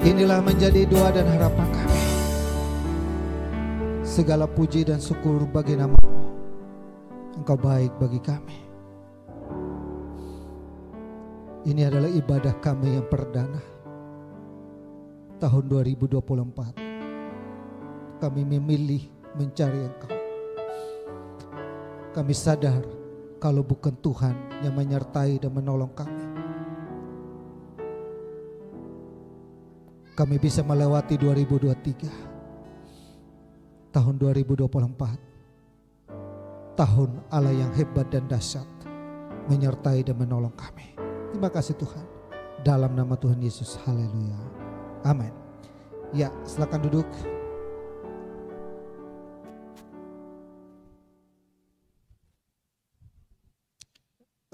Inilah menjadi doa dan harapan kami. Segala puji dan syukur bagi nama-Mu. Engkau baik bagi kami. Ini adalah ibadah kami yang perdana tahun 2024. Kami memilih mencari Engkau. Kami sadar kalau bukan Tuhan yang menyertai dan menolong kami, kami bisa melewati 2023. Tahun 2024. Tahun Allah yang hebat dan dahsyat menyertai dan menolong kami. Terima kasih Tuhan. Dalam nama Tuhan Yesus. Haleluya. Amin. Ya, silakan duduk.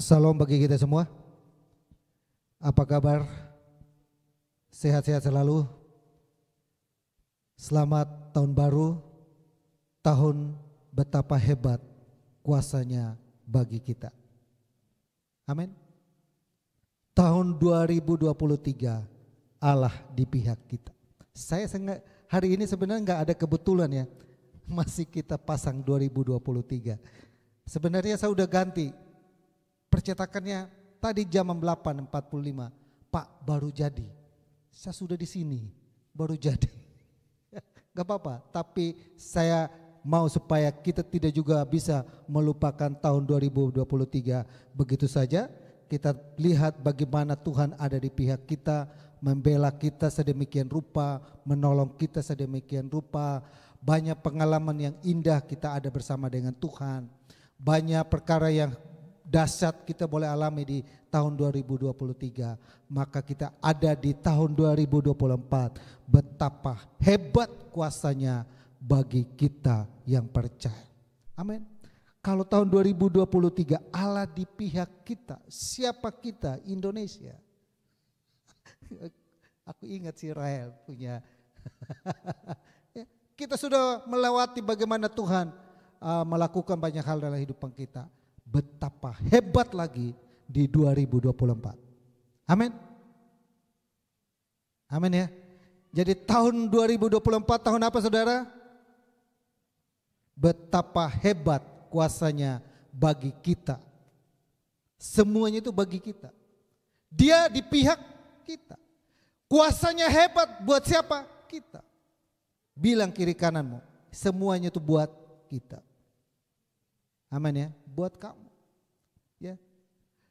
Salam bagi kita semua. Apa kabar? Sehat-sehat selalu. Selamat tahun baru. Tahun betapa hebat kuasanya bagi kita. Amin. Tahun 2023 Allah di pihak kita. Saya hari ini sebenarnya nggak ada kebetulan ya. Masih kita pasang 2023. Sebenarnya saya udah ganti. Percetakannya tadi jam 8.45. Pak, baru jadi. Saya sudah di sini, baru jadi. Gak apa-apa, tapi saya mau supaya kita tidak juga bisa melupakan tahun 2023 begitu saja. Kita lihat bagaimana Tuhan ada di pihak kita, membela kita sedemikian rupa, menolong kita sedemikian rupa. Banyak pengalaman yang indah kita ada bersama dengan Tuhan. Banyak perkara yang dahsyat kita boleh alami di tahun 2023. Maka kita ada di tahun 2024. Betapa hebat kuasanya bagi kita yang percaya. Amin. Kalau tahun 2023 Allah di pihak kita. Siapa kita? Indonesia. Aku ingat si Rahel punya. Kita sudah melewati bagaimana Tuhan melakukan banyak hal dalam hidupan kita. Betapa hebat lagi di 2024. Amin. Amin ya. Jadi tahun 2024 tahun apa saudara? Betapa hebat kuasanya bagi kita. Semuanya itu bagi kita. Dia di pihak kita. Kuasanya hebat buat siapa? Kita. Bilang kiri kananmu, semuanya itu buat kita. Amin ya, buat kamu. Ya.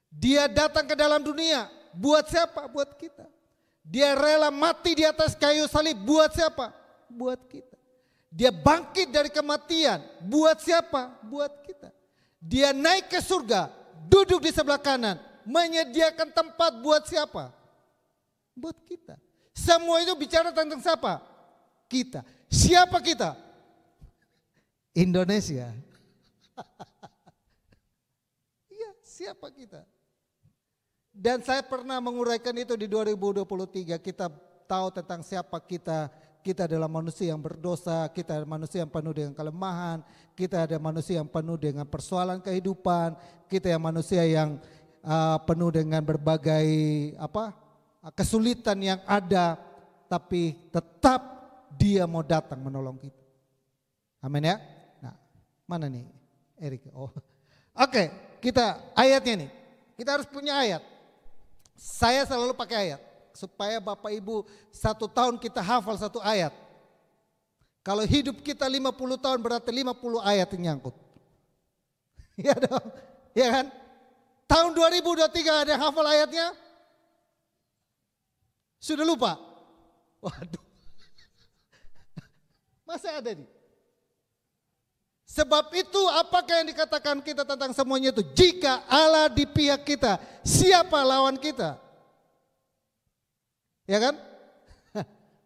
Dia datang ke dalam dunia, buat siapa? Buat kita. Dia rela mati di atas kayu salib, buat siapa? Buat kita. Dia bangkit dari kematian, buat siapa? Buat kita. Dia naik ke surga, duduk di sebelah kanan, menyediakan tempat buat siapa? Buat kita. Semua itu bicara tentang siapa? Kita. Siapa kita? Indonesia. Iya, siapa kita? Dan saya pernah menguraikan itu di 2023. Kita tahu tentang siapa kita. Kita adalah manusia yang berdosa, kita adalah manusia yang penuh dengan kelemahan, kita adalah manusia yang penuh dengan persoalan kehidupan, kita yang manusia yang penuh dengan berbagai kesulitan yang ada, tapi tetap Dia mau datang menolong kita. Amin ya. Nah, mana nih Erik? Oh, oke, kita ayatnya nih. Kita harus punya ayat. Saya selalu pakai ayat supaya Bapak Ibu 1 tahun kita hafal 1 ayat. Kalau hidup kita 50 tahun berarti 50 ayat yang nyangkut. Ya dong, ya kan? Tahun 2023 ada yang hafal ayatnya? Sudah lupa? Waduh. Masih ada nih. Sebab itu apakah yang dikatakan kita tentang semuanya itu? Jika Allah di pihak kita, siapa lawan kita? Ya kan?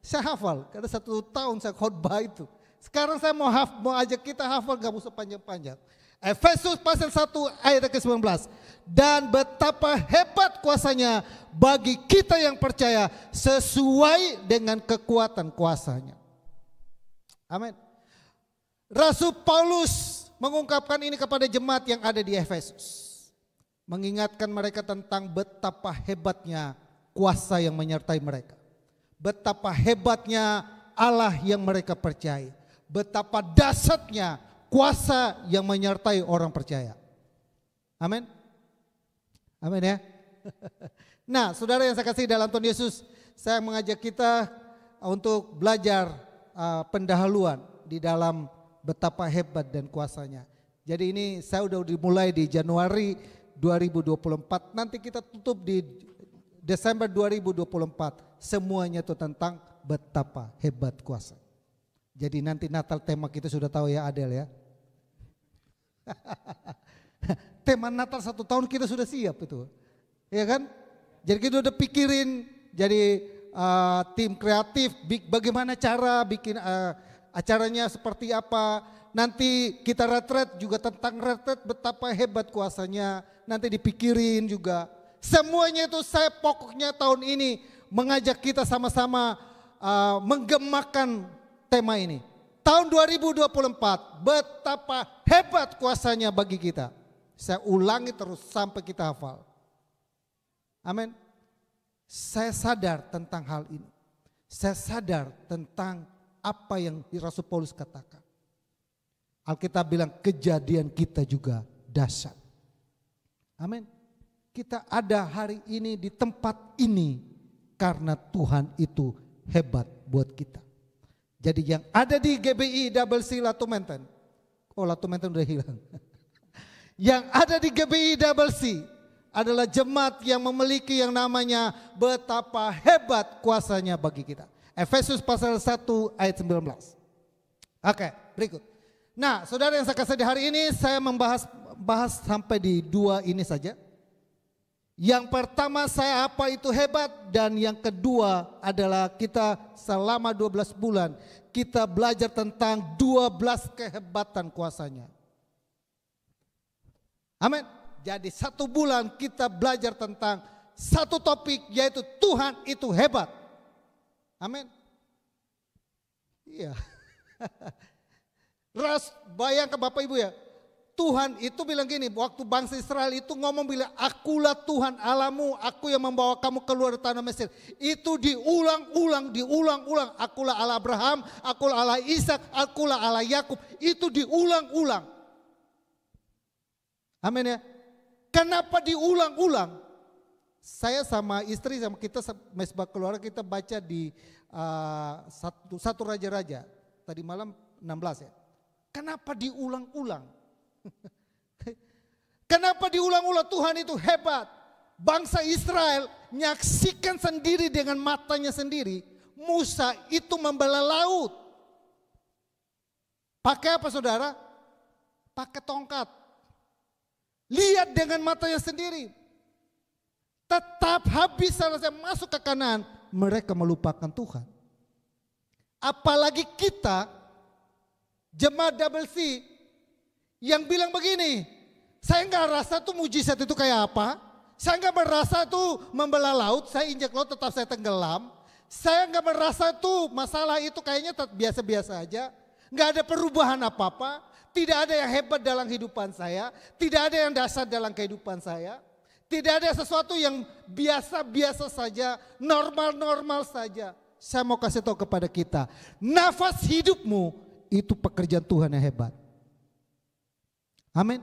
Saya hafal, karena 1 tahun saya khotbah itu. Sekarang saya mau ajak kita hafal, gak usah panjang-panjang. Efesus pasal 1 ayat ke-19. Dan betapa hebat kuasanya bagi kita yang percaya sesuai dengan kekuatan kuasanya. Amin. Rasul Paulus mengungkapkan ini kepada jemaat yang ada di Efesus. Mengingatkan mereka tentang betapa hebatnya kuasa yang menyertai mereka. betapa hebatnya Allah yang mereka percaya, betapa dahsyatnya kuasa yang menyertai orang percaya. Amin. Amin ya. Nah, saudara yang saya kasih dalam Tuhan Yesus, saya mengajak kita untuk belajar pendahuluan di dalam betapa hebat dan kuasanya. Jadi ini saya udah dimulai di Januari 2024, nanti kita tutup di Desember 2024. Semuanya itu tentang betapa hebat kuasa. Jadi nanti Natal tema kita sudah tahu ya Adel ya. Tema Natal 1 tahun kita sudah siap itu. Ya kan? Jadi kita udah pikirin jadi tim kreatif bagaimana cara bikin acaranya seperti apa. Nanti kita retret juga tentang retret betapa hebat kuasanya. Nanti dipikirin juga. Semuanya itu saya pokoknya tahun ini mengajak kita sama-sama menggemakan tema ini. Tahun 2024 betapa hebat kuasanya bagi kita. Saya ulangi terus sampai kita hafal. Amin. Saya sadar tentang hal ini. Saya sadar tentang apa yang Rasul Paulus katakan. Alkitab bilang kejadian kita juga dahsyat. Amin. Kita ada hari ini di tempat ini karena Tuhan itu hebat buat kita. Jadi yang ada di GBI Double C Latu Menten. Oh, Latu Menten udah hilang. Yang ada di GBI Double C adalah jemaat yang memiliki yang namanya betapa hebat kuasanya bagi kita. Efesus pasal 1 ayat 19. Oke, berikut. Nah, saudara yang saya kasih di hari ini saya bahas sampai di 2 ini saja. Yang pertama saya apa itu hebat, dan yang kedua adalah kita selama 12 bulan kita belajar tentang 12 kehebatan kuasanya. Amin. Jadi 1 bulan kita belajar tentang 1 topik yaitu Tuhan itu hebat. Amin. Iya. Bayangkan Bapak Ibu ya. Tuhan itu bilang gini, waktu bangsa Israel itu ngomong bilang, akulah Tuhan Allahmu, aku yang membawa kamu keluar dari tanah Mesir. Itu diulang-ulang. Akulah Allah Abraham, akulah Allah Ishak, akulah Allah Yakub. Itu diulang-ulang. Amin ya. Kenapa diulang-ulang? Saya sama istri sama kita mesbah keluarga kita baca di satu Raja-Raja. Tadi malam 16 ya. Kenapa diulang-ulang? Kenapa diulang-ulang? Tuhan itu hebat. Bangsa Israel menyaksikan sendiri dengan matanya sendiri. Musa itu membelah laut. Pakai apa saudara? Pakai tongkat. Lihat dengan matanya sendiri. Tetap habis selesai masuk ke Kanaan, mereka melupakan Tuhan. Apalagi kita, jemaat Double C, yang bilang begini, saya nggak rasa tuh mujizat itu kayak apa. Saya nggak merasa tuh membelah laut, saya injak laut tetap saya tenggelam. Saya nggak merasa tuh masalah itu kayaknya biasa-biasa aja. Nggak ada perubahan apa-apa. Tidak ada yang hebat dalam kehidupan saya. Tidak ada yang dasar dalam kehidupan saya. Tidak ada sesuatu yang biasa-biasa saja, normal-normal saja. Saya mau kasih tahu kepada kita, nafas hidupmu itu pekerjaan Tuhan yang hebat. Amin.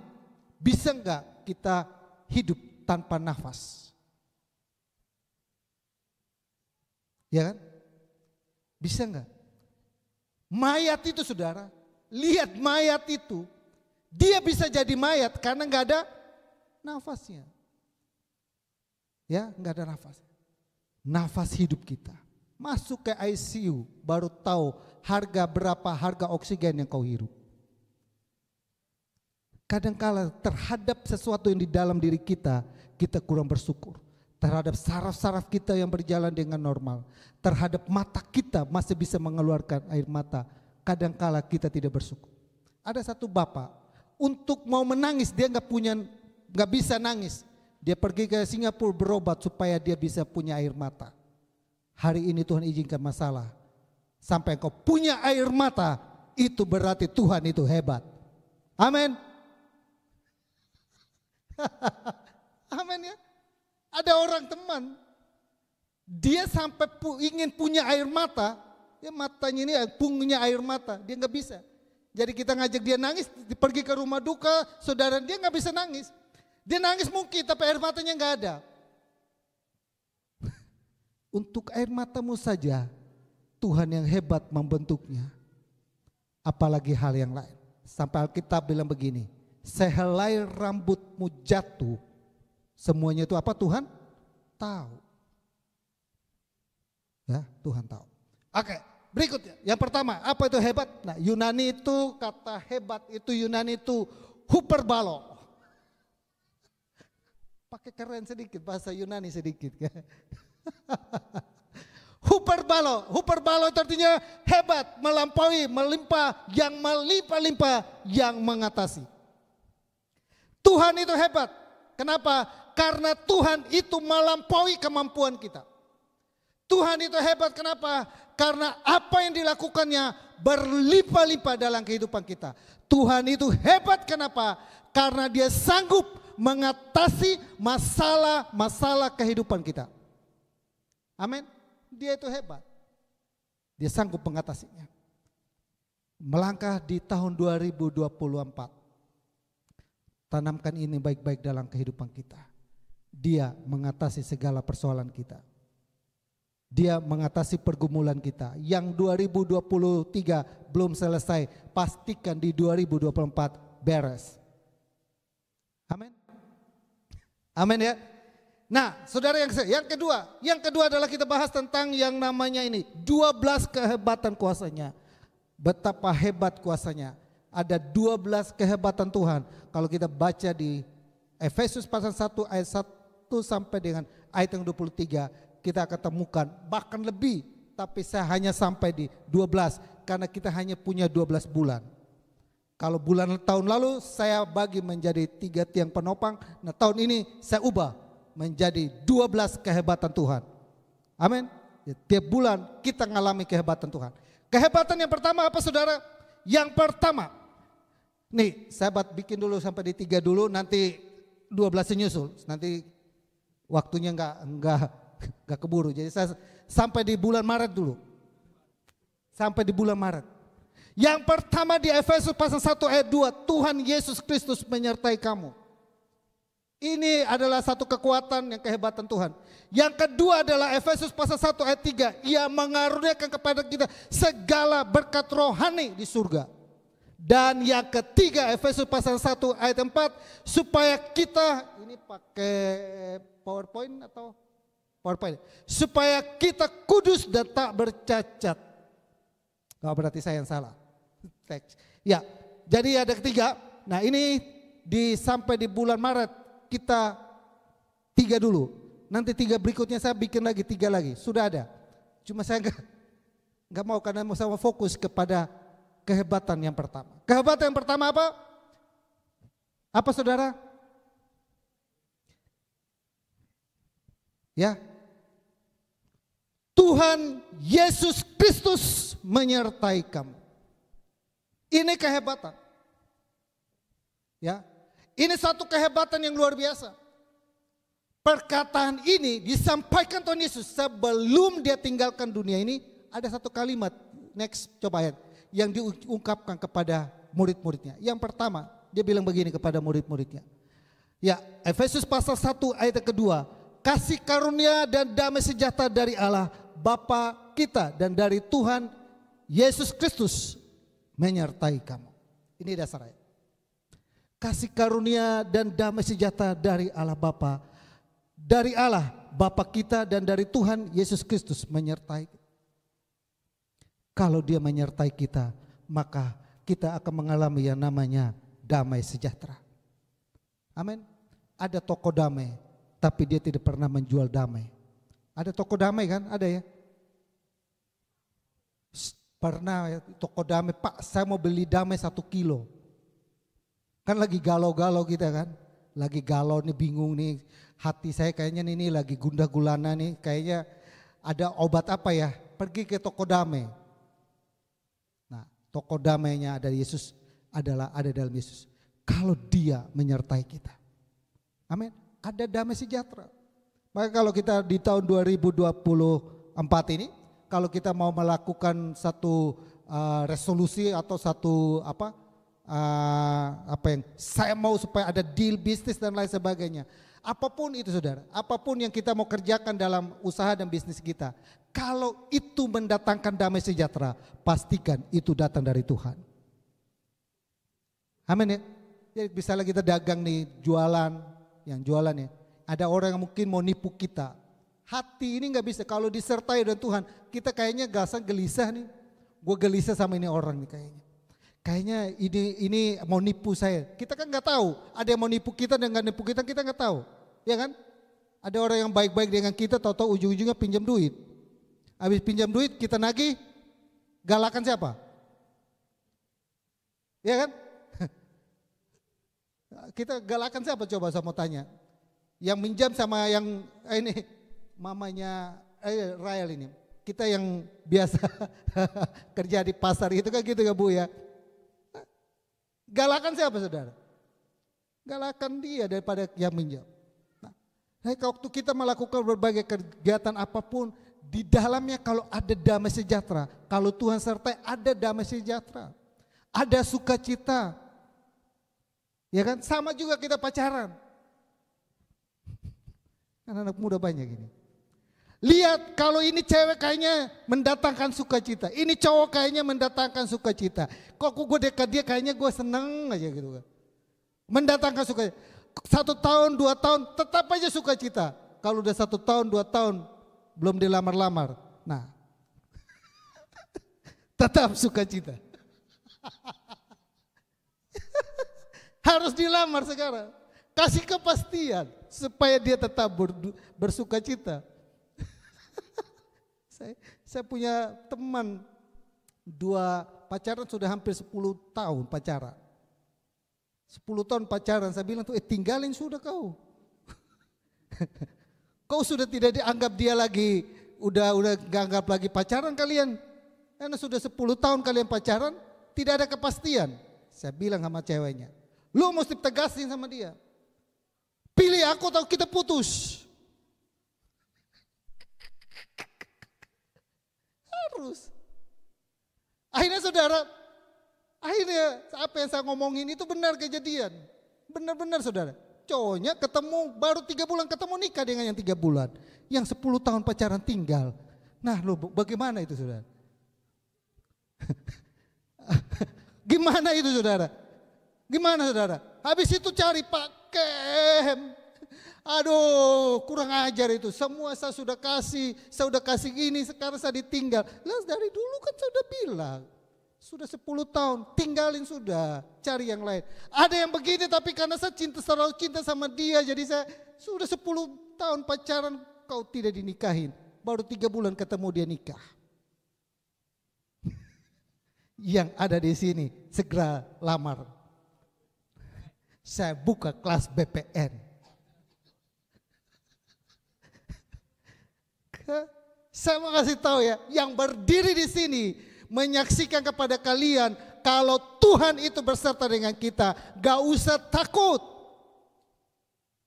Bisa enggak kita hidup tanpa nafas? Ya kan? Bisa enggak? Mayat itu saudara, lihat mayat itu, dia bisa jadi mayat karena enggak ada nafasnya. Ya, enggak ada nafas. Nafas hidup kita. Masuk ke ICU baru tahu berapa harga oksigen yang kau hirup. Kadangkala terhadap sesuatu yang di dalam diri kita, kita kurang bersyukur. Terhadap saraf-saraf kita yang berjalan dengan normal. Terhadap mata kita masih bisa mengeluarkan air mata. Kadangkala kita tidak bersyukur. Ada satu bapak, untuk mau menangis dia nggak bisa nangis. Dia pergi ke Singapura berobat supaya dia bisa punya air mata. Hari ini Tuhan izinkan masalah. Sampai engkau punya air mata, itu berarti Tuhan itu hebat. Amin. Amin ya. Ada orang teman, Dia sampai ingin punya air mata, dia matanya ini punya air mata, dia nggak bisa. Jadi kita ngajak dia nangis, pergi ke rumah duka, saudara dia nggak bisa nangis. Dia nangis mungkin tapi air matanya nggak ada. Untuk air matamu saja Tuhan yang hebat membentuknya. Apalagi hal yang lain. Sampai Alkitab bilang begini, sehelai rambutmu jatuh, semuanya itu apa Tuhan tahu. Ya, Tuhan tahu. Oke, berikutnya. Yang pertama, apa itu hebat? Nah, Yunani itu kata hebat itu Yunani itu huperbalo. Pakai keren sedikit bahasa Yunani sedikit. Huperbalo itu artinya hebat, melampaui, melimpah, yang melimpah-limpah, yang mengatasi. Tuhan itu hebat. Kenapa? Karena Tuhan itu melampaui kemampuan kita. Tuhan itu hebat kenapa? Karena apa yang dilakukannya berlimpah-limpah dalam kehidupan kita. Tuhan itu hebat kenapa? Karena dia sanggup mengatasi masalah-masalah kehidupan kita. Amin. Dia itu hebat. Dia sanggup mengatasinya. Melangkah di tahun 2024. Tanamkan ini baik-baik dalam kehidupan kita. Dia mengatasi segala persoalan kita. Dia mengatasi pergumulan kita. Yang 2023 belum selesai, pastikan di 2024 beres. Amin. Amin ya. Nah, saudara yang kedua adalah kita bahas tentang yang namanya ini 12 kehebatan kuasanya. Betapa hebat kuasanya. Ada 12 kehebatan Tuhan. Kalau kita baca di Efesus pasal 1 ayat 1 sampai dengan ayat yang 23, kita akan temukan bahkan lebih, tapi saya hanya sampai di 12 karena kita hanya punya 12 bulan. Kalau bulan tahun lalu saya bagi menjadi 3 tiang penopang, nah tahun ini saya ubah menjadi 12 kehebatan Tuhan. Amin. Tiap bulan kita mengalami kehebatan Tuhan. Kehebatan yang pertama apa saudara? Yang pertama, nih saya bikin dulu sampai di 3 dulu, nanti 12 nyusul, nanti waktunya enggak keburu. Jadi saya sampai di bulan Maret dulu. Sampai di bulan Maret. Yang pertama di Efesus pasal 1 ayat 2, Tuhan Yesus Kristus menyertai kamu. Ini adalah satu kekuatan yang kehebatan Tuhan. Yang kedua adalah Efesus pasal 1 ayat 3, Ia mengaruniakan kepada kita segala berkat rohani di surga. Dan yang ketiga Efesus pasal 1 ayat 4, supaya kita, ini pakai PowerPoint atau PowerPoint, supaya kita kudus dan tak bercacat. Oh, berarti saya yang salah. Teks. Ya, jadi ada ketiga. Nah ini sampai di bulan Maret kita 3 dulu. Nanti 3 berikutnya saya bikin lagi 3 lagi. Sudah ada. Cuma saya enggak mau karena saya mau fokus kepada kehebatan yang pertama. Kehebatan yang pertama apa? Apa saudara? Ya. Tuhan Yesus Kristus menyertai kamu. Ini kehebatan. Ya. Ini satu kehebatan yang luar biasa. Perkataan ini disampaikan Tuhan Yesus sebelum dia tinggalkan dunia ini. Ada satu kalimat, next coba ayat, yang diungkapkan kepada murid-muridnya. Yang pertama, dia bilang begini kepada murid-muridnya. Ya, Efesus pasal 1 ayat kedua, kasih karunia dan damai sejahtera dari Allah Bapa kita dan dari Tuhan Yesus Kristus menyertai kamu. Ini dasar ayat. Kasih karunia dan damai sejahtera dari Allah Bapa, dari Allah Bapa kita dan dari Tuhan Yesus Kristus menyertai kita. Kalau dia menyertai kita, maka kita akan mengalami yang namanya damai sejahtera. Amin. Ada toko damai, tapi dia tidak pernah menjual damai. Ada toko damai kan? Ada ya? Pernah ya, toko damai, Pak saya mau beli damai 1 kilo. Kan lagi galau-galau kita kan. Lagi galau nih, bingung nih. Hati saya kayaknya ini lagi gundah gulana nih. Kayaknya ada obat apa ya? Pergi ke toko damai. Nah, toko damainya ada Yesus, ada dalam Yesus. Kalau dia menyertai kita. Amin. Ada damai sejahtera. Maka kalau kita di tahun 2024 ini, kalau kita mau melakukan satu resolusi atau satu apa yang saya mau supaya ada deal bisnis dan lain sebagainya. Apapun itu saudara, apapun yang kita mau kerjakan dalam usaha dan bisnis kita, kalau itu mendatangkan damai sejahtera, pastikan itu datang dari Tuhan. Amin ya. Jadi misalnya kita dagang nih, jualan, yang jualan ya, ada orang yang mungkin mau nipu kita. Hati ini nggak bisa, kalau disertai dengan Tuhan, kita kayaknya gelisah nih. Gue gelisah sama ini orang nih kayaknya. Kayaknya ini mau nipu saya. Kita kan nggak tahu. Ada yang mau nipu kita dan nggak nipu kita nggak tahu, ya kan? Ada orang yang baik-baik dengan kita, tahu-tahu ujung-ujungnya pinjam duit. Habis pinjam duit kita nagih, galakan siapa? Ya kan? Kita galakan siapa coba saya mau tanya? Yang minjam sama yang ini mamanya Rael ini. Kita yang biasa kerja di pasar itu kan gitu ya Bu ya. Galakan siapa saudara? Galakan dia daripada yang minjam. Nah, waktu kita melakukan berbagai kegiatan apapun, di dalamnya kalau ada damai sejahtera, kalau Tuhan sertai ada damai sejahtera, ada sukacita. Ya kan? Sama juga kita pacaran. Anak-anak muda banyak ini. Lihat kalau ini cewek kayaknya mendatangkan sukacita, ini cowok kayaknya mendatangkan sukacita. Kok gue dekat dia kayaknya gue seneng aja gitu kan. Mendatangkan sukacita. 1 tahun, 2 tahun tetap aja sukacita. Kalau udah 1 tahun, 2 tahun belum dilamar-lamar. Nah tetap sukacita. Harus dilamar sekarang. Kasih kepastian supaya dia tetap bersukacita. Saya punya teman 2 pacaran sudah hampir 10 tahun pacaran. 10 tahun pacaran, saya bilang tuh tinggalin sudah kau. Kau sudah tidak dianggap dia lagi, udah gak anggap lagi pacaran kalian. Karena sudah 10 tahun kalian pacaran, tidak ada kepastian. Saya bilang sama ceweknya, lu mesti tegasin sama dia. Pilih aku atau kita putus. Harus. Akhirnya saudara, apa yang saya ngomongin itu benar kejadian. Benar-benar saudara. Cowoknya ketemu baru 3 bulan ketemu, nikah dengan yang 3 bulan. Yang 10 tahun pacaran tinggal. Nah lo bagaimana itu saudara? Gimana itu saudara? Gimana saudara? Habis itu cari Pak Kem. Aduh kurang ajar itu, semua saya sudah kasih gini, sekarang saya ditinggal. Lah dari dulu kan saya sudah bilang, sudah 10 tahun, tinggalin sudah, cari yang lain. Ada yang begini tapi karena saya terlalu cinta sama dia, jadi saya sudah 10 tahun pacaran kau tidak dinikahin, baru 3 bulan ketemu dia nikah. Yang ada di sini segera lamar. Saya buka kelas BPN. Saya mau kasih tahu ya, yang berdiri di sini menyaksikan kepada kalian, kalau Tuhan itu berserta dengan kita, gak usah takut.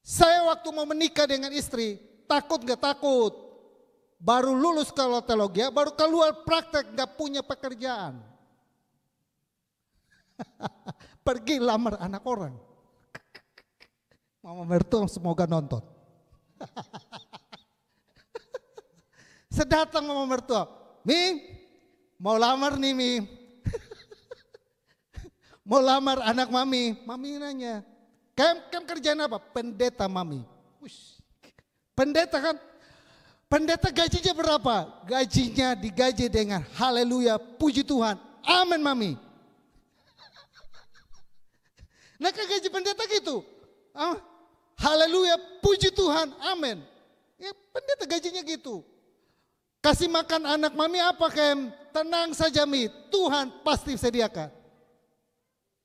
Saya waktu mau menikah dengan istri, takut gak takut. Baru lulus kalau teologi, baru keluar praktek gak punya pekerjaan. Pergi lamar anak orang. Mama mertua semoga nonton. Sedatang mama mertua, Mi, mau lamar nih Mi. Mau lamar anak mami. Mami nanya, Kem kerjaan apa? Pendeta mami. Ush. Pendeta kan? Pendeta gajinya berapa? Gajinya digaji dengan haleluya, puji Tuhan. Amin mami. Nah kan gaji pendeta gitu. Haleluya, puji Tuhan, amin. Ya pendeta gajinya gitu. Kasih makan anak mami apa Kem? Tenang saja Mi, Tuhan pasti sediakan.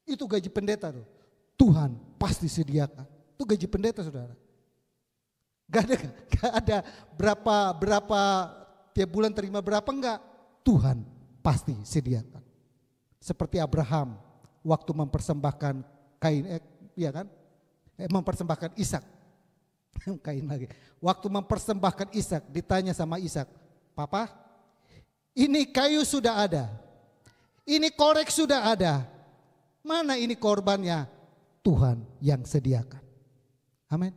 Itu gaji pendeta tuh. Tuhan pasti sediakan. Itu gaji pendeta saudara. Gak ada berapa tiap bulan terima berapa, enggak. Tuhan pasti sediakan. Seperti Abraham waktu mempersembahkan Kain, ya kan? Mempersembahkan Ishak. Kain lagi. Waktu mempersembahkan Ishak, ditanya sama Ishak, "Papa, ini kayu sudah ada, ini korek sudah ada, mana ini korbannya?" Tuhan yang sediakan. Amin.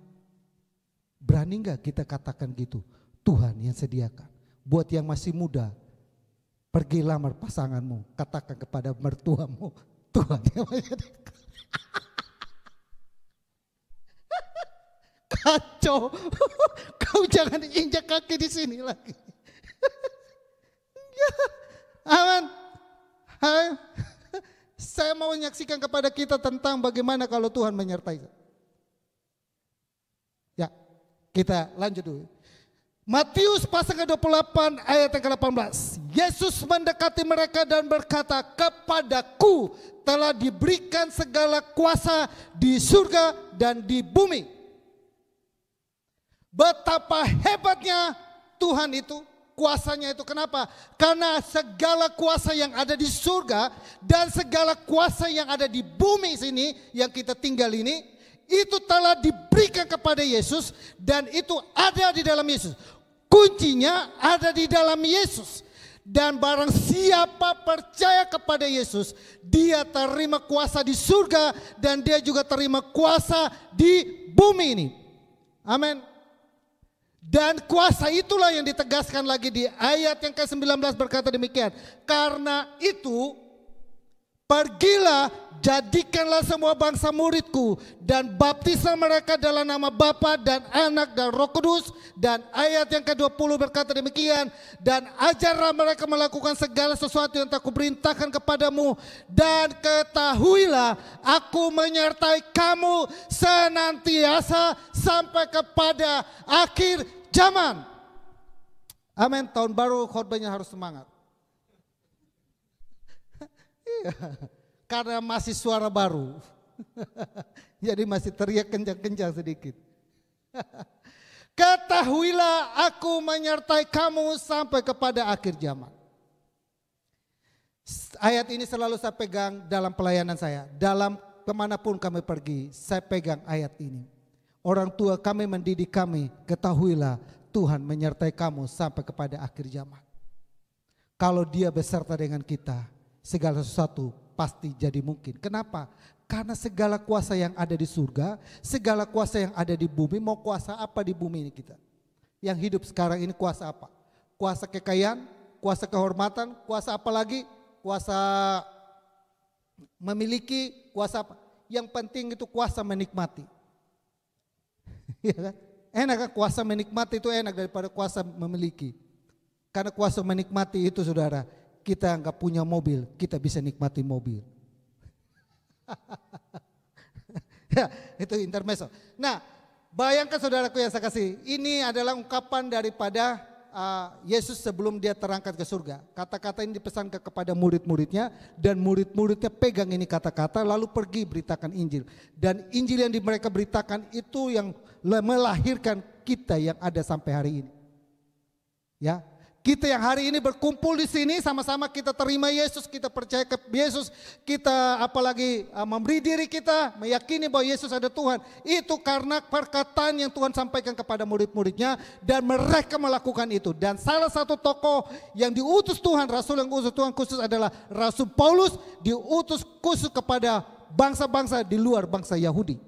Berani enggak kita katakan gitu? Tuhan yang sediakan. Buat yang masih muda, pergi lamar pasanganmu, katakan kepada mertuamu, Tuhan yang menyediakan. Kacau. Kau jangan injak kaki di sini lagi. Amin. Saya mau menyaksikan kepada kita tentang bagaimana kalau Tuhan menyertai. Ya, kita lanjut dulu. Matius pasal ke-28 ayat yang ke-18. Yesus mendekati mereka dan berkata, "Kepadaku telah diberikan segala kuasa di surga dan di bumi." Betapa hebatnya Tuhan itu, kuasanya itu. Kenapa? Karena segala kuasa yang ada di surga dan segala kuasa yang ada di bumi sini yang kita tinggal ini, itu telah diberikan kepada Yesus dan itu ada di dalam Yesus. Kuncinya ada di dalam Yesus. Dan barang siapa percaya kepada Yesus, dia terima kuasa di surga dan dia juga terima kuasa di bumi ini. Amin. Dan kuasa itulah yang ditegaskan lagi di ayat yang ke-19 berkata demikian. Karena itu pergilah, jadikanlah semua bangsa muridku dan baptislah mereka dalam nama Bapa dan Anak dan Roh Kudus. Dan ayat yang ke-20 berkata demikian. Dan ajarlah mereka melakukan segala sesuatu yang aku perintahkan kepadamu. Dan ketahuilah aku menyertai kamu senantiasa sampai kepada akhir zaman. Amin. Tahun baru khotbahnya harus semangat. Iya, karena masih suara baru. Jadi masih teriak kencang-kencang sedikit. Ketahuilah aku menyertai kamu sampai kepada akhir zaman. Ayat ini selalu saya pegang dalam pelayanan saya. Dalam kemanapun kami pergi, saya pegang ayat ini. Orang tua kami mendidik kami, ketahuilah Tuhan menyertai kamu sampai kepada akhir zaman. Kalau Dia beserta dengan kita, segala sesuatu pasti jadi mungkin. Kenapa? Karena segala kuasa yang ada di surga, segala kuasa yang ada di bumi, mau kuasa apa di bumi ini kita? Yang hidup sekarang ini kuasa apa? Kuasa kekayaan, kuasa kehormatan, kuasa apa lagi? Kuasa memiliki, kuasa apa? Yang penting itu kuasa menikmati. Ya kan? Enak kan kuasa menikmati itu enak daripada kuasa memiliki. Karena kuasa menikmati itu saudara, kita nggak punya mobil, kita bisa nikmati mobil. Ya, itu intermezzo. Nah, bayangkan saudaraku yang saya kasih, ini adalah ungkapan daripada Yesus sebelum dia terangkat ke surga. Kata-kata ini dipesankan kepada murid-muridnya dan murid-muridnya pegang ini kata-kata lalu pergi beritakan Injil. Dan Injil yang mereka beritakan itu yang melahirkan kita yang ada sampai hari ini. Ya. Kita yang hari ini berkumpul di sini sama-sama kita terima Yesus, kita percaya ke Yesus, kita apalagi memberi diri kita, meyakini bahwa Yesus ada Tuhan. Itu karena perkataan yang Tuhan sampaikan kepada murid-muridnya dan mereka melakukan itu. Dan salah satu tokoh yang diutus Tuhan, Rasul yang diutus Tuhan khusus adalah Rasul Paulus, diutus khusus kepada bangsa-bangsa di luar bangsa Yahudi.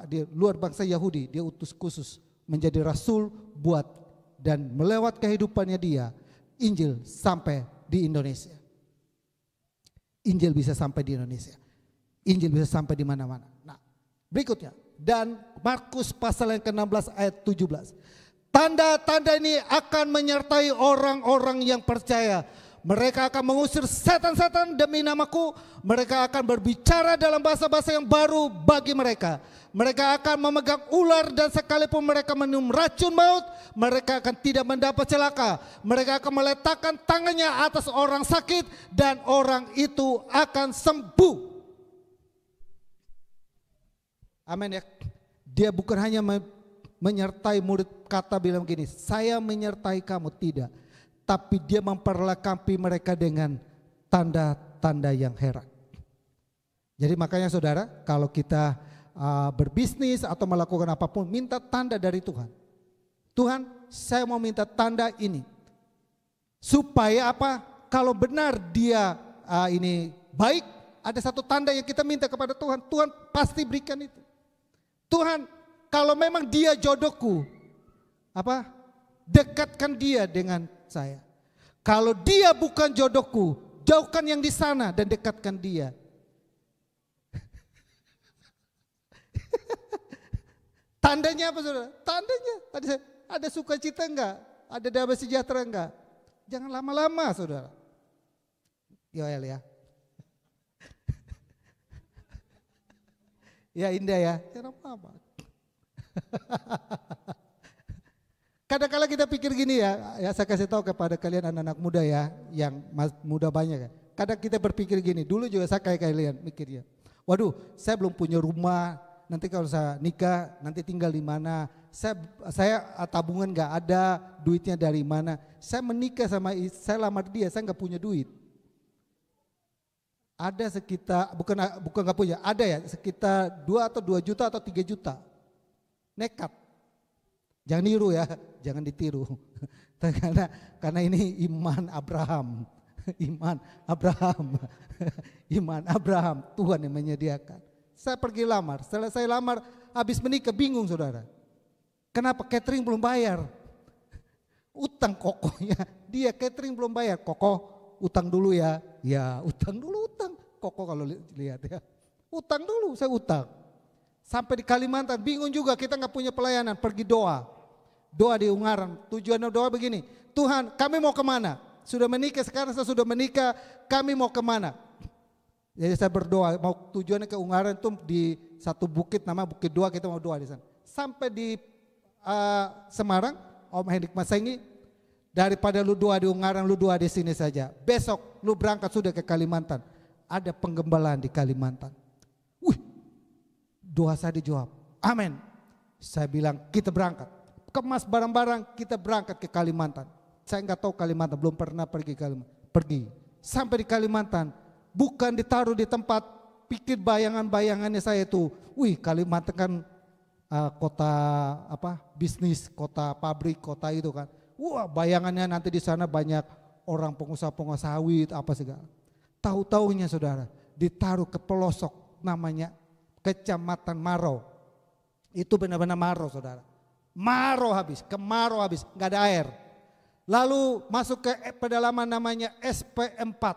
Di luar bangsa Yahudi, dia utus khusus menjadi Rasul buat dan melewat kehidupannya dia, Injil sampai di Indonesia. Injil bisa sampai di Indonesia. Injil bisa sampai di mana-mana. Nah, berikutnya. Dan Markus pasal yang ke-16 ayat 17. Tanda-tanda ini akan menyertai orang-orang yang percaya. Mereka akan mengusir setan-setan demi namaku. Mereka akan berbicara dalam bahasa-bahasa yang baru bagi mereka. Mereka akan memegang ular dan sekalipun mereka minum racun maut, mereka akan tidak mendapat celaka. Mereka akan meletakkan tangannya atas orang sakit dan orang itu akan sembuh. Amin ya. Dia bukan hanya menyertai murid, kata bilang gini, saya menyertai kamu, tidak. Tapi dia memperlengkapi mereka dengan tanda-tanda yang heran. Jadi makanya saudara, kalau kita berbisnis atau melakukan apapun, minta tanda dari Tuhan. Tuhan, saya mau minta tanda ini. Supaya apa? Kalau benar dia ini baik, ada satu tanda yang kita minta kepada Tuhan. Tuhan pasti berikan itu. Tuhan, kalau memang dia jodohku, apa? Dekatkan dia dengan saya. Kalau dia bukan jodohku, jauhkan yang di sana dan dekatkan dia. Tandanya apa saudara? Tandanya ada sukacita enggak? Ada damai sejahtera enggak? Jangan lama-lama saudara. Yoel ya. Ya indah ya. Jangan apa-apa. Kadang-kadang kita pikir gini ya saya kasih tahu kepada kalian anak-anak muda ya, yang muda banyak ya. Kadang kita berpikir gini, dulu juga saya kayak kalian mikirnya. Waduh, saya belum punya rumah, nanti kalau saya nikah nanti tinggal di mana? Saya tabungan nggak ada, duitnya dari mana? Saya menikah saya lamar dia, saya nggak punya duit. Ada sekitar bukan nggak punya, ada ya sekitar 2 atau 2 juta atau 3 juta. Nekat. Jangan niru ya, jangan ditiru. Karena ini iman Abraham. Iman Abraham. Iman Abraham, Tuhan yang menyediakan. Saya pergi lamar, setelah saya lamar habis menikah bingung saudara. Kenapa catering belum bayar? Utang kokohnya, dia catering belum bayar. Kokoh utang dulu ya. Ya utang dulu utang. Kokoh kalau lihat ya. Utang dulu, saya utang. Sampai di Kalimantan bingung juga, kita nggak punya pelayanan, pergi doa. Doa di Ungaran, tujuannya doa begini, Tuhan kami mau kemana? Sudah menikah, sekarang saya sudah menikah, kami mau kemana? Jadi saya berdoa, mau tujuannya ke Ungaran itu di satu bukit, nama Bukit Doa, kita mau doa di sana. Sampai di Semarang, Om Hendik Masengi, daripada lu doa di Ungaran, lu doa di sini saja. Besok lu berangkat sudah ke Kalimantan, ada penggembalaan di Kalimantan. Wih, doa saya dijawab, amin. Saya bilang kita berangkat. Kemas barang-barang, kita berangkat ke Kalimantan. Saya nggak tahu Kalimantan, belum pernah pergi Kalimantan. Pergi, sampai di Kalimantan, bukan ditaruh di tempat pikir bayangan-bayangannya saya itu. Wih, Kalimantan kan kota apa? Bisnis, kota pabrik, kota itu kan. Wah, bayangannya nanti di sana banyak orang pengusaha-pengusaha sawit apa segala. Tahu-taunya saudara, ditaruh ke pelosok namanya Kecamatan Maro. Itu benar-benar Maro saudara. Maro habis, kemarau habis, nggak ada air. Lalu masuk ke pedalaman namanya SP4,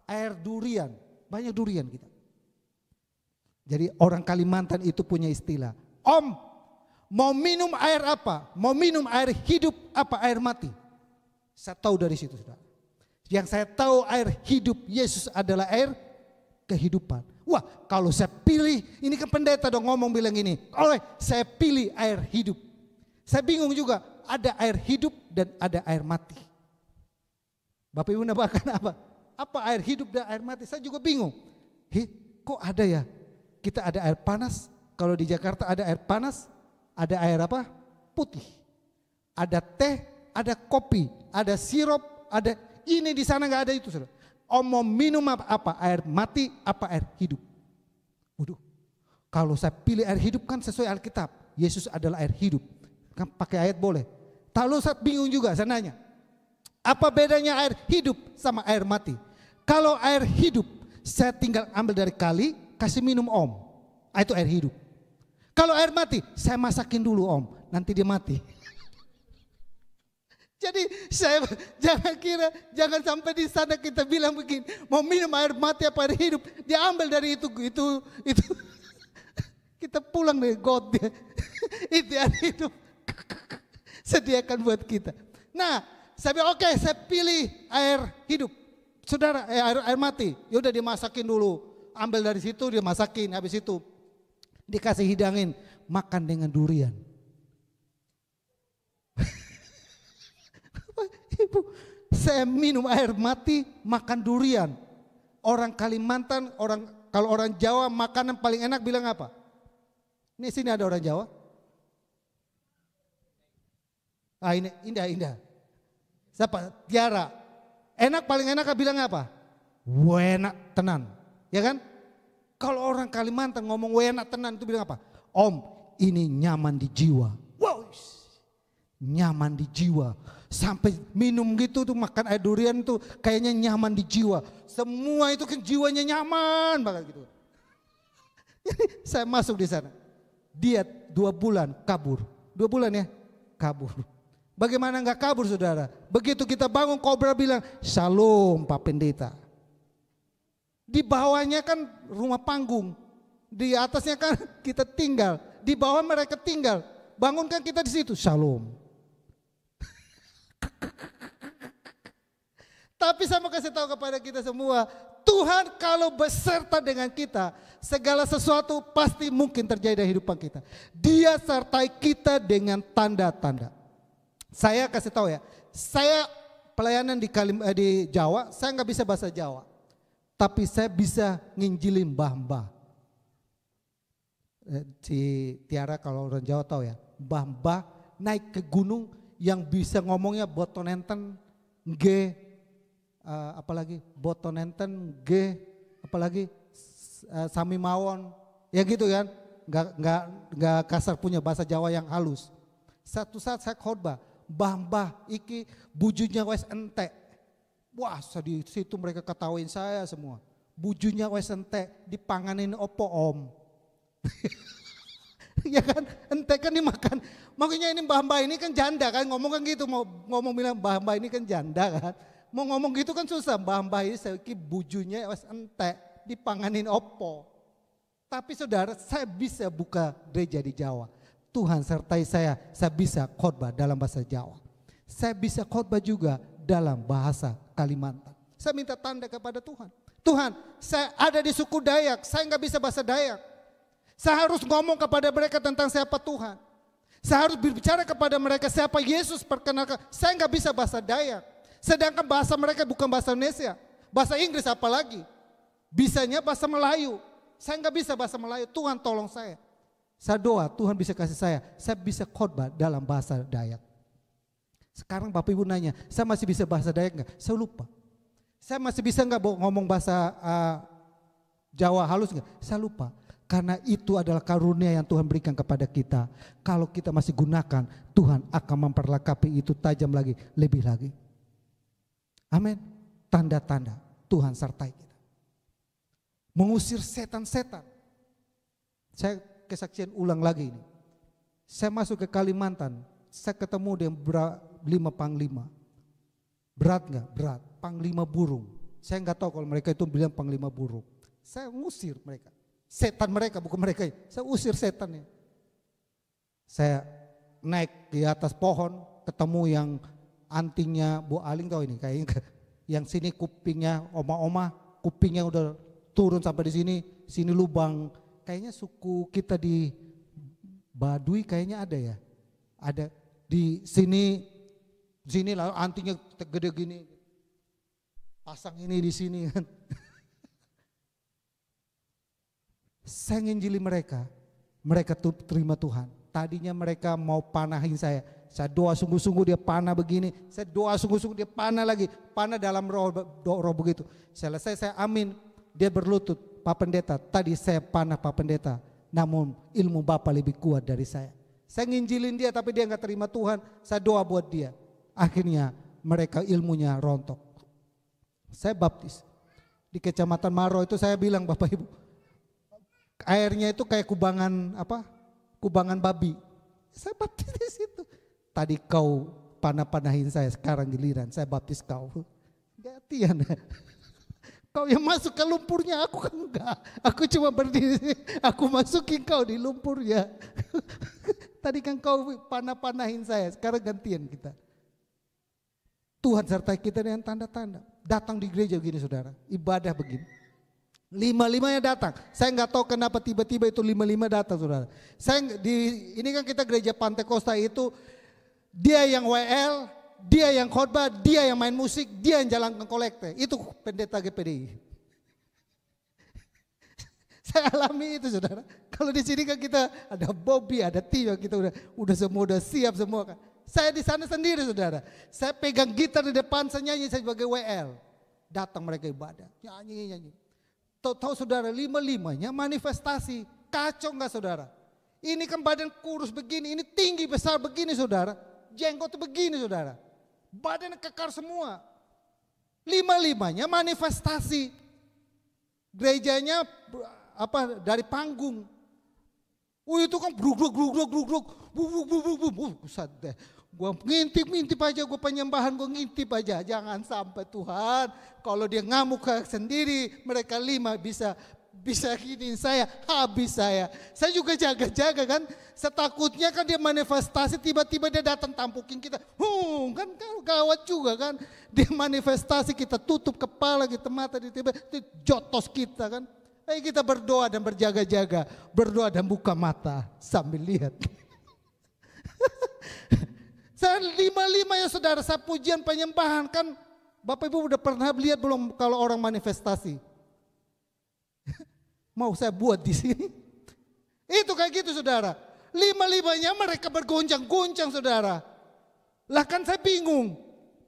air durian, banyak durian kita. Jadi orang Kalimantan itu punya istilah, Om mau minum air apa? Mau minum air hidup apa air mati? Saya tahu dari situ saudara. Yang saya tahu air hidup Yesus adalah air kehidupan. Wah kalau saya pilih, ini kan pendeta dong ngomong bilang ini, saya pilih air hidup. Saya bingung juga, ada air hidup dan ada air mati. Bapak Ibu nambahkan apa? Apa air hidup dan air mati? Saya juga bingung. Kok ada ya? Kita ada air panas, kalau di Jakarta ada air panas, ada air apa? Putih. Ada teh, ada kopi, ada sirup, ada ini di sana nggak ada itu. Saudara. Mau minum apa? Air mati, apa air hidup? Waduh, kalau saya pilih air hidup kan sesuai Alkitab. Yesus adalah air hidup. Kan pakai ayat boleh. Lalu saya bingung juga, saya nanya. Apa bedanya air hidup sama air mati? Kalau air hidup, saya tinggal ambil dari kali, kasih minum Om. Itu air hidup. Kalau air mati, saya masakin dulu Om, nanti dia mati. Jadi saya jangan sampai di sana kita bilang begini, mau minum air mati apa air hidup, dia ambil dari itu. Kita pulang dari God dia. Itu air hidup. Sediakan buat kita. Nah, saya bilang oke, saya pilih air hidup. Saudara, air mati. Ya udah dimasakin dulu. Ambil dari situ dia masakin, habis itu dikasih hidangin, makan dengan durian. Ibu, saya minum air mati, makan durian. Orang Kalimantan, kalau orang Jawa makanan paling enak bilang apa? Ini sini ada orang Jawa. Ini indah. Siapa? Tiara. Enak paling enak bilang apa? Enak tenan. Ya kan? Kalau orang Kalimantan ngomong enak tenan itu bilang apa? Om, ini nyaman di jiwa. Wow, nyaman di jiwa. Sampai minum gitu tuh, makan air durian tuh kayaknya nyaman di jiwa. Semua itu kan jiwanya nyaman banget gitu. Saya masuk di sana. Dia 2 bulan kabur. 2 bulan ya, kabur. Bagaimana enggak kabur saudara? Begitu kita bangun Kobra bilang, Shalom Pak Pendeta. Di bawahnya kan rumah panggung. Di atasnya kan kita tinggal. Di bawah mereka tinggal. Bangunkan kita di situ, Shalom. Tapi saya mau kasih tahu kepada kita semua, Tuhan kalau beserta dengan kita, segala sesuatu pasti mungkin terjadi dalam kehidupan kita. Dia sertai kita dengan tanda-tanda. Saya kasih tahu ya, saya pelayanan di Jawa, saya nggak bisa bahasa Jawa, tapi saya bisa nginjilin mbah-mbah. Si Tiara kalau orang Jawa tahu ya, mbah-mbah naik ke gunung yang bisa ngomongnya botonenten, apalagi botonenten, apalagi sami mawon, ya gitu kan, nggak kasar, punya bahasa Jawa yang halus. Satu saat saya khotbah, mbah-mbah iki bujunya wes entek. Wah, di situ mereka ketawain saya semua. Bujunya wes entek, dipanganin opo om. Ya kan, entek kan dimakan. Makanya ini mbah-mbah ini kan janda kan, ngomong kan gitu, mau ngomong bilang mbah-mbah ini kan janda kan. Mau ngomong gitu kan susah, mbah-mbah ini iki bujunya wes entek, dipanganin opo. Tapi saudara, saya bisa buka gereja di Jawa. Tuhan sertai saya bisa khotbah dalam bahasa Jawa. Saya bisa khotbah juga dalam bahasa Kalimantan. Saya minta tanda kepada Tuhan. Tuhan, saya ada di suku Dayak, saya nggak bisa bahasa Dayak. Saya harus ngomong kepada mereka tentang siapa Tuhan. Saya harus berbicara kepada mereka siapa Yesus, perkenalkan. Saya nggak bisa bahasa Dayak. Sedangkan bahasa mereka bukan bahasa Indonesia. Bahasa Inggris apalagi. Bisanya bahasa Melayu. Saya nggak bisa bahasa Melayu, Tuhan tolong saya. Saya doa Tuhan bisa kasih saya bisa khotbah dalam bahasa Dayak. Sekarang Bapak Ibu nanya, saya masih bisa bahasa Dayak enggak? Saya lupa. Saya masih bisa enggak ngomong bahasa Jawa halus enggak? Saya lupa. Karena itu adalah karunia yang Tuhan berikan kepada kita. Kalau kita masih gunakan, Tuhan akan memperlengkapi itu tajam lagi, lebih lagi. Amin. Tanda-tanda Tuhan sertai kita. Mengusir setan-setan. Saya kesaksian ulang lagi ini. Saya masuk ke Kalimantan, saya ketemu dengan 5 panglima. Berat nggak? Berat. Panglima burung. Saya nggak tahu kalau mereka itu bilang panglima burung. Saya ngusir mereka. Setan mereka, bukan mereka. Saya usir setannya. Saya naik di atas pohon, ketemu yang antingnya Bu Aling, tahu ini kayaknya. Yang sini kupingnya oma-oma, kupingnya udah turun sampai di sini lubang. Kayaknya suku kita di Baduy kayaknya ada ya. Ada di sini lalu antingnya gede gini. Pasang ini di sini kan. Saya nginjili mereka tuh terima Tuhan. Tadinya mereka mau panahin saya doa sungguh-sungguh dia panah begini. Saya doa sungguh-sungguh dia panah lagi. Panah dalam roh begitu. Selesai saya amin. Dia berlutut, Pak Pendeta, tadi saya panah Pak Pendeta, namun ilmu Bapak lebih kuat dari saya. Saya nginjilin dia tapi dia nggak terima Tuhan, saya doa buat dia. Akhirnya mereka ilmunya rontok. Saya baptis. Di Kecamatan Maro itu saya bilang Bapak Ibu, airnya itu kayak kubangan kubangan babi. Saya baptis di situ. Tadi kau panah-panahin saya, sekarang giliran saya baptis kau. Gantian. Kau yang masuk ke lumpurnya, aku kan enggak. Aku cuma berdiri, aku masukin kau di lumpurnya. Tadi kan kau panah-panahin saya, sekarang gantian kita. Tuhan sertai kita dengan tanda-tanda. Datang di gereja begini saudara, ibadah begini. 5-5-nya datang. Saya nggak tahu kenapa tiba-tiba itu 5-5 datang saudara. Ini kan kita gereja Pantai Kosta itu, dia yang WL, dia yang khotbah, dia yang main musik, dia yang jalankan kolekte. Itu pendeta GPDI. Saya alami itu saudara. Kalau di sini kan kita ada Bobby, ada Tio, kita udah semua udah siap semua kan. Saya di sana sendiri saudara. Saya pegang gitar di depan, saya nyanyi sebagai WL. Datang mereka ibadah, nyanyi. Tahu saudara, lima-limanya manifestasi. Kacau nggak saudara? Ini kan badan kurus begini, ini tinggi besar begini saudara. Jenggot begini saudara. Badan kekar semua. Lima-limanya manifestasi. Gerejanya dari panggung. Itu kan bruk. Gue ngintip aja, gue penyembahan gue ngintip aja. Jangan sampai Tuhan, kalau dia ngamuk sendiri, mereka 5 bisa giniin saya, habis saya. Saya juga jaga-jaga kan, setakutnya kan dia manifestasi, tiba-tiba dia datang tampukin kita. Kan gawat juga kan. Dia manifestasi, kita tutup kepala, kita mata, tiba-tiba jotos kita kan. Ayo kita berdoa dan berjaga-jaga, berdoa dan buka mata sambil lihat. Saya 5 ya saudara, saya pujian penyembahan kan. Bapak Ibu udah pernah lihat belum kalau orang manifestasi? Mau saya buat di sini? Itu kayak gitu saudara. 5-5-nya mereka bergoncang-goncang saudara. Lah kan saya bingung.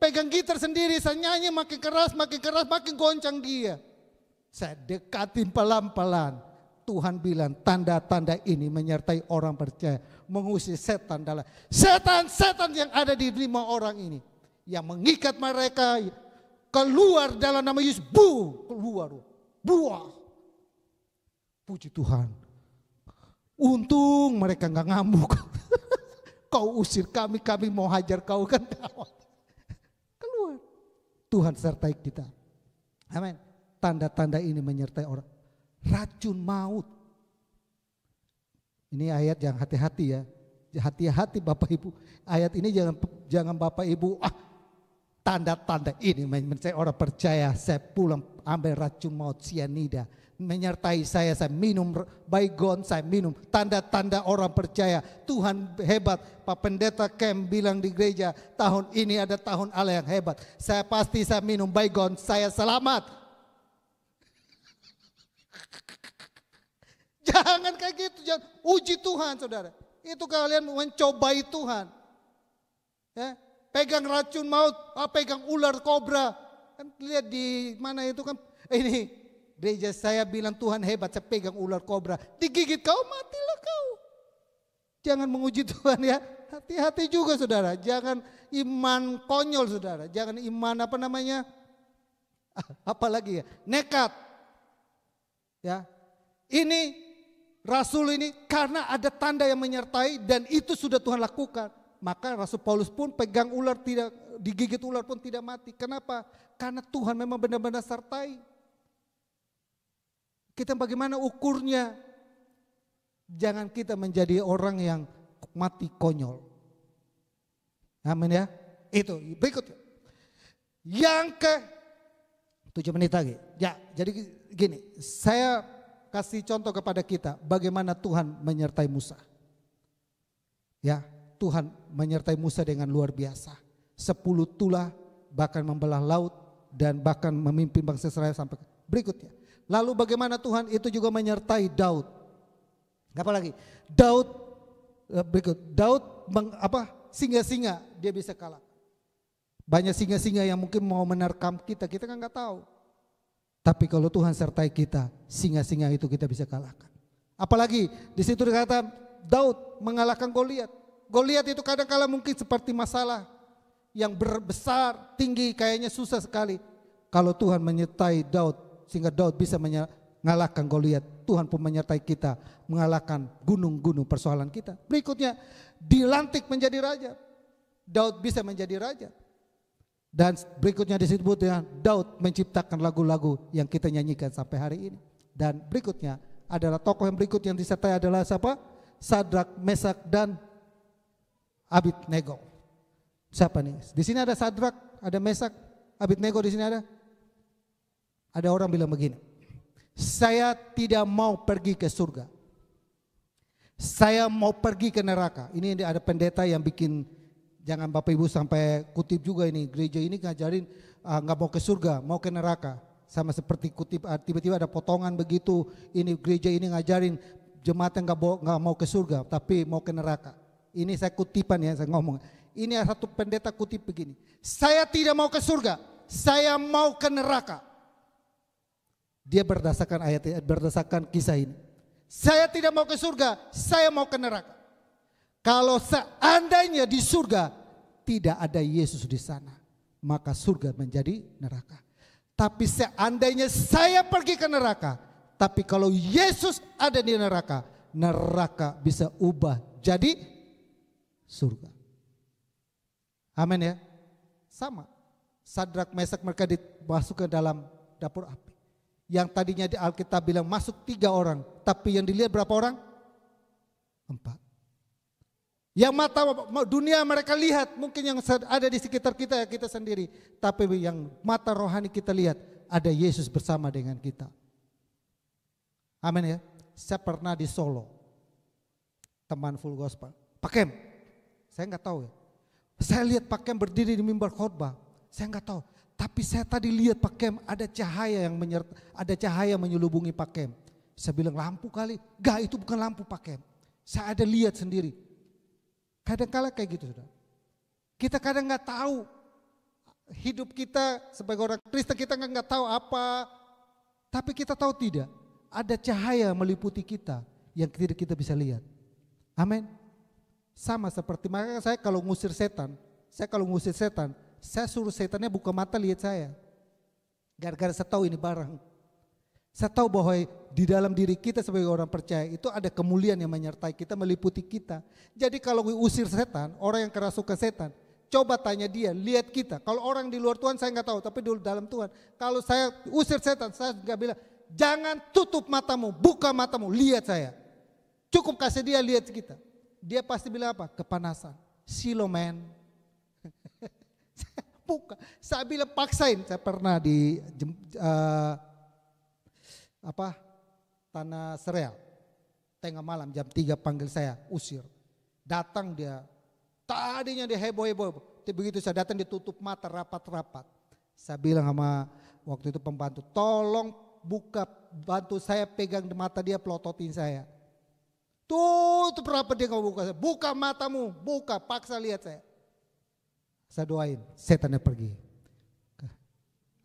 Pegang gitar sendiri, saya nyanyi makin keras, makin goncang dia. Saya dekatin pelan-pelan. Tuhan bilang tanda-tanda ini menyertai orang percaya. Mengusir setan dalam. Setan-setan yang ada di 5 orang ini. Yang mengikat mereka keluar dalam nama Yesus. Keluar. Buah. Puji Tuhan. Untung mereka nggak ngamuk. Kau usir kami mau hajar kau kan. Keluar. Tuhan sertai kita. Amin. Tanda-tanda ini menyertai orang. Racun maut. Ini ayat yang hati-hati ya. Hati-hati Bapak Ibu. Ayat ini jangan Bapak Ibu. Tanda-tanda ini menyertai orang percaya. Saya pulang ambil racun maut sianida. Menyertai saya minum baygon, saya minum. Tanda-tanda orang percaya. Tuhan hebat. Pak Pendeta Kem bilang di gereja, tahun ini ada tahun Allah yang hebat. Saya minum baygon, saya selamat. Jangan kayak gitu, jangan uji Tuhan saudara. Itu kalian mencobai Tuhan. Ya, pegang racun maut, pegang ular kobra. Kan lihat di mana itu kan, ini gereja saya bilang Tuhan hebat, saya pegang ular kobra. Digigit kau, matilah kau. Jangan menguji Tuhan ya. Hati-hati juga saudara, jangan iman konyol saudara. Jangan iman apalagi ya, nekat. Ya, ini Rasul ini karena ada tanda yang menyertai dan itu sudah Tuhan lakukan. Maka Rasul Paulus pun pegang ular, tidak digigit ular pun tidak mati. Kenapa? Karena Tuhan memang benar-benar sertai. Kita bagaimana ukurnya? Jangan kita menjadi orang yang mati konyol. Amin ya. Itu berikutnya. Yang ke 7 menit lagi. Ya, jadi gini, saya kasih contoh kepada kita bagaimana Tuhan menyertai Musa. Ya, Tuhan menyertai Musa dengan luar biasa. 10 tulah bahkan membelah laut dan bahkan memimpin bangsa Israel sampai berikutnya. Lalu bagaimana Tuhan itu juga menyertai Daud. Apa lagi? Daud singa-singa dia bisa kalah. Banyak singa-singa yang mungkin mau menerkam kita kan nggak tahu. Tapi kalau Tuhan sertai kita, singa-singa itu kita bisa kalahkan. Apalagi di situ dikatakan Daud mengalahkan Goliat. Goliat itu kadang-kala mungkin seperti masalah yang besar, tinggi, kayaknya susah sekali. Kalau Tuhan menyertai Daud, sehingga Daud bisa mengalahkan Goliat. Tuhan pun menyertai kita, mengalahkan gunung-gunung persoalan kita. Berikutnya, dilantik menjadi raja. Daud bisa menjadi raja. Dan berikutnya disebut dengan Daud menciptakan lagu-lagu yang kita nyanyikan sampai hari ini. Dan berikutnya adalah tokoh yang berikut yang disertai adalah siapa? Sadrak, Mesak dan Abednego. Siapa nih? Di sini ada Sadrak, ada Mesak, Abednego di sini ada. Ada orang bilang begini, saya tidak mau pergi ke surga. Saya mau pergi ke neraka. Ini ada pendeta yang bikin. Jangan Bapak Ibu sampai kutip juga ini, gereja ini ngajarin nggak mau ke surga, mau ke neraka. Sama seperti kutip tiba-tiba ada potongan begitu, ini gereja ini ngajarin jemaat yang nggak mau ke surga, tapi mau ke neraka. Ini saya kutipan ya, saya ngomong. Ini satu pendeta kutip begini, saya tidak mau ke surga, saya mau ke neraka. Dia berdasarkan kisah ini. Saya tidak mau ke surga, saya mau ke neraka. Kalau seandainya di surga tidak ada Yesus di sana, maka surga menjadi neraka. Tapi seandainya saya pergi ke neraka, tapi kalau Yesus ada di neraka, neraka bisa ubah jadi surga. Amin ya. Sama. Sadrak, Mesak mereka dimasukkan dalam dapur api. Yang tadinya di Alkitab bilang masuk 3 orang, tapi yang dilihat berapa orang? 4. Yang mata dunia mereka lihat, mungkin yang ada di sekitar kita ya kita sendiri. Tapi yang mata rohani kita lihat, ada Yesus bersama dengan kita. Amin ya. Saya pernah di Solo, teman full gospel. Pak Kem, saya nggak tahu ya. Saya lihat Pak Kem berdiri di mimbar khotbah, saya nggak tahu. Tapi saya tadi lihat Pak Kem ada cahaya menyelubungi Pak Kem. Saya bilang lampu kali, enggak itu bukan lampu Pak Kem. Saya ada lihat sendiri. Kadang-kala kayak gitu sudah. Kita kadang nggak tahu hidup kita sebagai orang Kristen kita nggak tahu apa, tapi kita tahu tidak ada cahaya meliputi kita yang tidak kita bisa lihat. Amin. Sama seperti makanya saya kalau ngusir setan, saya suruh setannya buka mata lihat saya. Gara-gara saya tahu ini barang. Saya tahu bahwa di dalam diri kita sebagai orang percaya itu ada kemuliaan yang menyertai kita, meliputi kita. Jadi kalau usir setan, orang yang kerasukan setan, coba tanya dia, lihat kita. Kalau orang di luar Tuhan saya nggak tahu, tapi di dalam Tuhan. Kalau saya usir setan, saya nggak bilang, jangan tutup matamu, buka matamu, lihat saya. Cukup kasih dia lihat kita. Dia pasti bilang apa? Kepanasan. Silomen. Buka. Saya bilang paksain. Saya pernah di Tanah Sereal. Tengah malam jam 3 panggil saya, usir. Datang dia. Tadinya dia heboh-heboh. Begitu saya datang ditutup mata rapat-rapat. Saya bilang sama waktu itu pembantu, tolong buka, bantu saya pegang mata dia, pelototin saya. Tutup rapat dia kalau buka. Buka matamu, buka, paksa lihat saya. Saya doain, setannya pergi.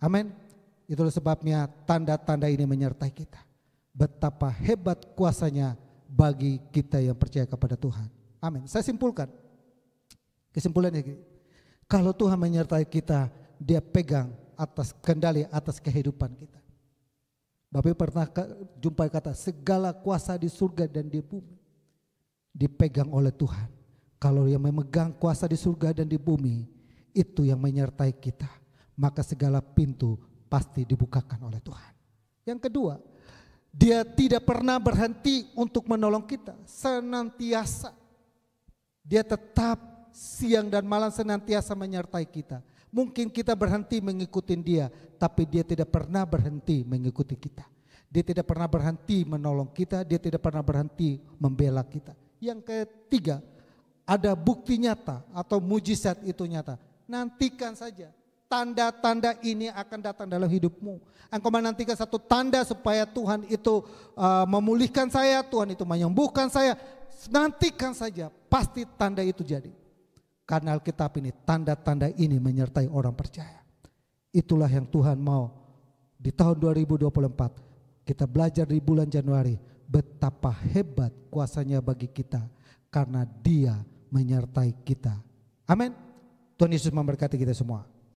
Amin. Itulah sebabnya tanda-tanda ini menyertai kita. Betapa hebat kuasanya bagi kita yang percaya kepada Tuhan. Amin. Saya simpulkan. Kesimpulannya, kalau Tuhan menyertai kita, dia pegang atas kendali atas kehidupan kita. Bapak pernah jumpa kata segala kuasa di surga dan di bumi dipegang oleh Tuhan. Kalau yang memegang kuasa di surga dan di bumi itu yang menyertai kita, maka segala pintu pasti dibukakan oleh Tuhan. Yang kedua, dia tidak pernah berhenti untuk menolong kita, senantiasa. Dia tetap siang dan malam senantiasa menyertai kita. Mungkin kita berhenti mengikuti dia, tapi dia tidak pernah berhenti mengikuti kita. Dia tidak pernah berhenti menolong kita, dia tidak pernah berhenti membela kita. Yang ketiga, ada bukti nyata atau mujizat itu nyata. Nantikan saja, tanda-tanda ini akan datang dalam hidupmu. Engkau menantikan satu tanda supaya Tuhan itu memulihkan saya, Tuhan itu menyembuhkan saya. Nantikan saja, pasti tanda itu jadi. Karena Alkitab ini, tanda-tanda ini menyertai orang percaya. Itulah yang Tuhan mau di tahun 2024. Kita belajar di bulan Januari betapa hebat kuasanya bagi kita karena dia menyertai kita. Amin. Tuhan Yesus memberkati kita semua.